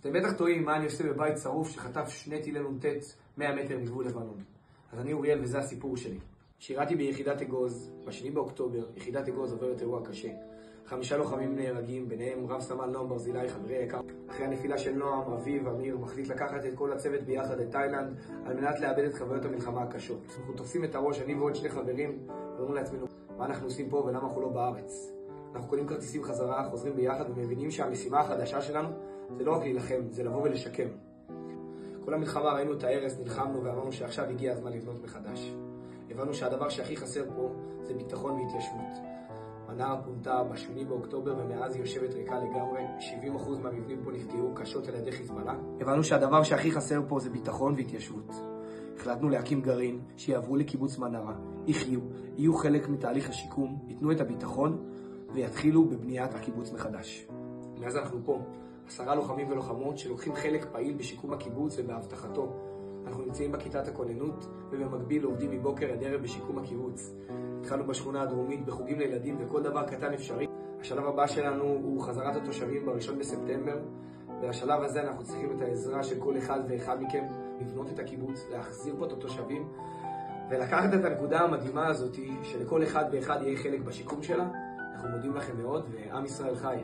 אתם בטח טועים מה אני עושה בבית שרוף שחטף 2 טילי נ"ט 100 מטר מגבול לבנון. אז אני אוריאל וזה הסיפור שלי. שירתי ביחידת אגוז, ב2 באוקטובר, יחידת אגוז עוברת אירוע קשה. 5 לוחמים נהרגים, ביניהם רב סמל נועם ברזילי, חברי היקר. אחרי הנפילה של נועם, אביב, אמיר, מחליט לקחת את כל הצוות ביחד לתאילנד, על מנת לאבד את חוויות המלחמה הקשות. אנחנו תופסים את הראש, אני ועוד 2 חברים, ואומרים לעצמנו, מה אנחנו עושים פה ולמה אנחנו לא בארץ? אנחנו קונים כרטיסים חזרה, חוזרים ביחד ומבינים שהמשימה החדשה שלנו זה לא רק להילחם, זה לבוא ולשקם. כל המלחמה ראינו את ההרס, נלחמנו ואמרנו שעכשיו הגיע הזמן לבנות מחדש. הבנו שהדבר שהכי חסר פה זה ביטחון והתיישבות. מנרה פונתה ב8 באוקטובר ומאז היא יושבת ריקה לגמרי. 70% מהמבנים פה נפגעו קשות על ידי חיזבאללה. הבנו שהדבר שהכי חסר פה זה ביטחון והתיישבות. החלטנו להקים גרעין שיעברו לקיבוץ מנרה, יהיו חלק מתהליך השיקום, ייתנו את הביטחון ויתחילו בבניית הקיבוץ מחדש. מאז אנחנו פה, 10 לוחמים ולוחמות שלוקחים חלק פעיל בשיקום הקיבוץ ובהבטחתו. אנחנו נמצאים בכיתת הכוננות ובמקביל עובדים מבוקר עד ערב בשיקום הקיבוץ. התחלנו בשכונה הדרומית בחוגים לילדים וכל דבר קטן אפשרי. השלב הבא שלנו הוא חזרת התושבים ב1 בספטמבר, ובשלב הזה אנחנו צריכים את העזרה של כל אחד ואחד מכם לבנות את הקיבוץ, להחזיר פה את התושבים ולקחת את הנקודה המדהימה הזאת שלכל אחד ואחד יהיה חלק בשיקום שלה. אנחנו מודים לכם מאוד ועם ישראל חי.